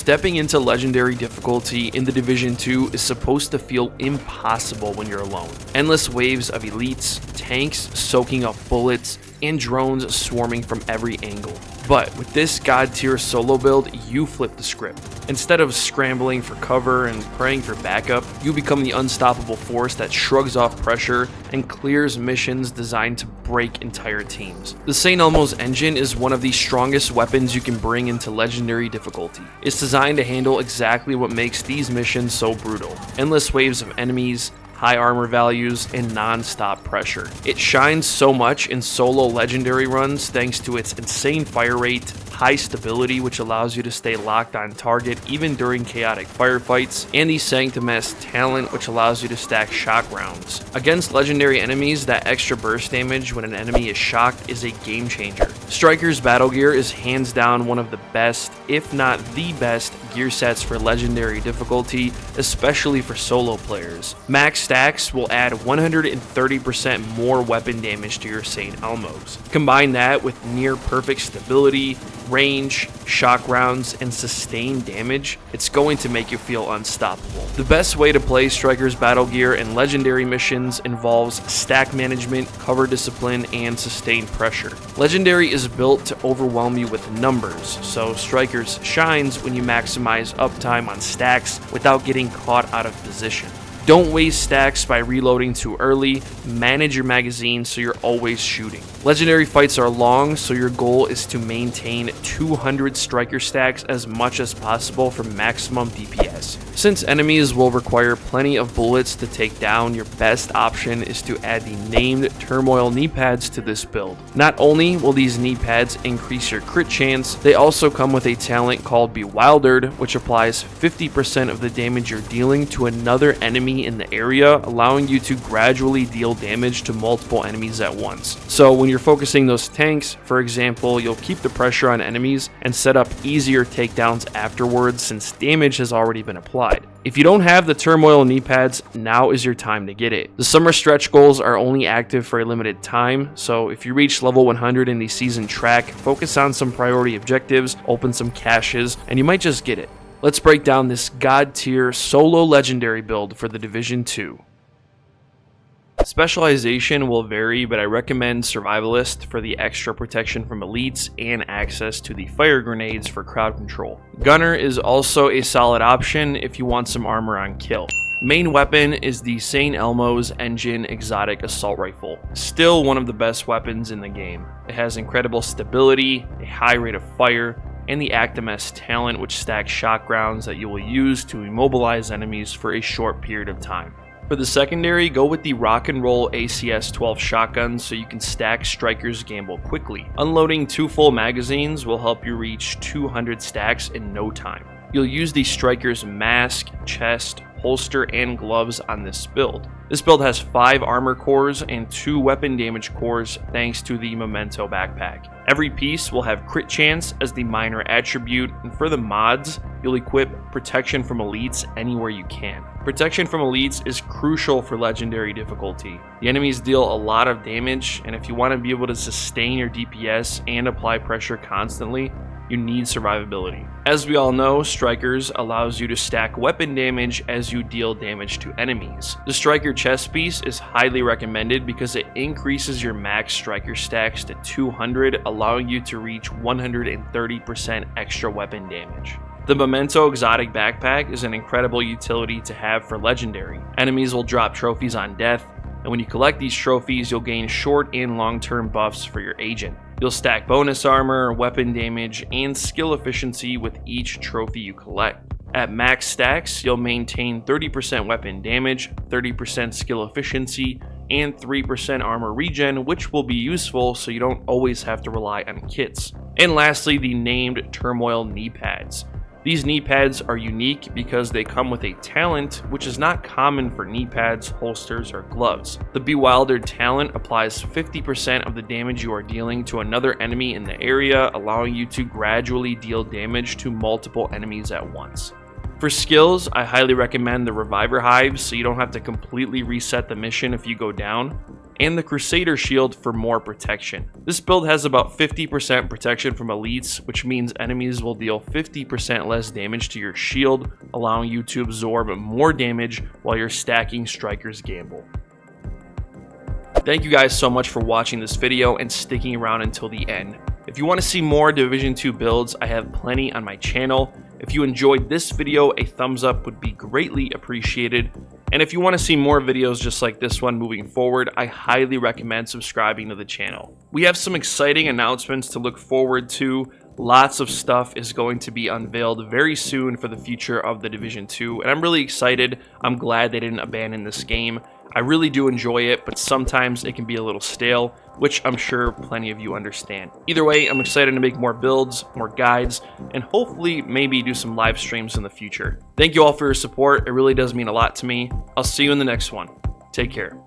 Stepping into legendary difficulty in the Division 2 is supposed to feel impossible when you're alone. Endless waves of elites, tanks soaking up bullets, and drones swarming from every angle. But with this god tier solo build, you flip the script. Instead of scrambling for cover and praying for backup, you become the unstoppable force that shrugs off pressure and clears missions designed to break entire teams. The St. Elmo's engine is one of the strongest weapons you can bring into legendary difficulty. It's designed to handle exactly what makes these missions so brutal. Endless waves of enemies, high armor values, and non-stop pressure. It shines so much in solo legendary runs thanks to its insane fire rate, high stability which allows you to stay locked on target even during chaotic firefights, and the Sanctimous talent which allows you to stack shock rounds. Against legendary enemies, that extra burst damage when an enemy is shocked is a game changer. Striker's battle gear is hands down one of the best, if not the best, gear sets for legendary difficulty, especially for solo players. Max stacks will add 130% more weapon damage to your St. Elmo's. Combine that with near perfect stability, range, shock rounds, and sustained damage, it's going to make you feel unstoppable. The best way to play Striker's battle gear in legendary missions involves stack management, cover discipline, and sustained pressure. Legendary is built to overwhelm you with numbers, so Striker's shines when you maximize uptime on stacks without getting caught out of position. Don't waste stacks by reloading too early, manage your magazine so you're always shooting. Legendary fights are long, so your goal is to maintain 200 striker stacks as much as possible for maximum DPS. Since enemies will require plenty of bullets to take down, your best option is to add the named Turmoil knee pads to this build. Not only will these knee pads increase your crit chance, they also come with a talent called Bewildered, which applies 50% of the damage you're dealing to another enemy in the area, allowing you to gradually deal damage to multiple enemies at once. So when you're focusing those tanks, for example, you'll keep the pressure on enemies and set up easier takedowns afterwards since damage has already been applied. If you don't have the Turmoil knee pads, now is your time to get it. The summer stretch goals are only active for a limited time, so if you reach level 100 in the season track, focus on some priority objectives, open some caches, and you might just get it. Let's break down this god tier solo legendary build for the Division 2. Specialization will vary, but I recommend Survivalist for the extra protection from elites and access to the fire grenades for crowd control. Gunner is also a solid option if you want some armor on kill. Main weapon is the St. Elmo's Engine Exotic Assault Rifle, still one of the best weapons in the game. It has incredible stability, a high rate of fire, and the Sanctimous talent which stacks shock rounds that you will use to immobilize enemies for a short period of time. For the secondary, go with the rock and roll ACS-12 shotgun so you can stack Striker's Gamble quickly. Unloading 2 full magazines will help you reach 200 stacks in no time. You'll use the Striker's mask, chest, holster, and gloves on this build. This build has 5 armor cores and 2 weapon damage cores thanks to the Momento backpack. Every piece will have crit chance as the minor attribute, and for the mods, you'll equip protection from elites anywhere you can. Protection from elites is crucial for legendary difficulty. The enemies deal a lot of damage, and if you want to be able to sustain your DPS and apply pressure constantly, you need survivability. As we all know, Strikers allows you to stack weapon damage as you deal damage to enemies. The Striker chest piece is highly recommended because it increases your max Striker stacks to 200, allowing you to reach 130% extra weapon damage. The Momento exotic backpack is an incredible utility to have for legendary. Enemies will drop trophies on death, and when you collect these trophies, you'll gain short and long-term buffs for your agent. You'll stack bonus armor, weapon damage, and skill efficiency with each trophy you collect. At max stacks, you'll maintain 30% weapon damage, 30% skill efficiency, and 3% armor regen, which will be useful so you don't always have to rely on kits. And lastly, the named Turmoil knee pads. These knee pads are unique because they come with a talent which is not common for knee pads, holsters, or gloves. The Bewildered talent applies 50% of the damage you are dealing to another enemy in the area, allowing you to gradually deal damage to multiple enemies at once. For skills, I highly recommend the Reviver Hives so you don't have to completely reset the mission if you go down, and the Crusader Shield for more protection. This build has about 50% protection from elites, which means enemies will deal 50% less damage to your shield, allowing you to absorb more damage while you're stacking Striker's Gamble. Thank you guys so much for watching this video and sticking around until the end. If you want to see more Division 2 builds, I have plenty on my channel. If you enjoyed this video, a thumbs up would be greatly appreciated. And if you want to see more videos just like this one moving forward, I highly recommend subscribing to the channel. We have some exciting announcements to look forward to. Lots of stuff is going to be unveiled very soon for the future of the Division 2, and I'm really excited. I'm glad they didn't abandon this game. I really do enjoy it, but sometimes it can be a little stale, which I'm sure plenty of you understand. Either way, I'm excited to make more builds, more guides, and hopefully maybe do some live streams in the future. Thank you all for your support. It really does mean a lot to me. I'll see you in the next one. Take care.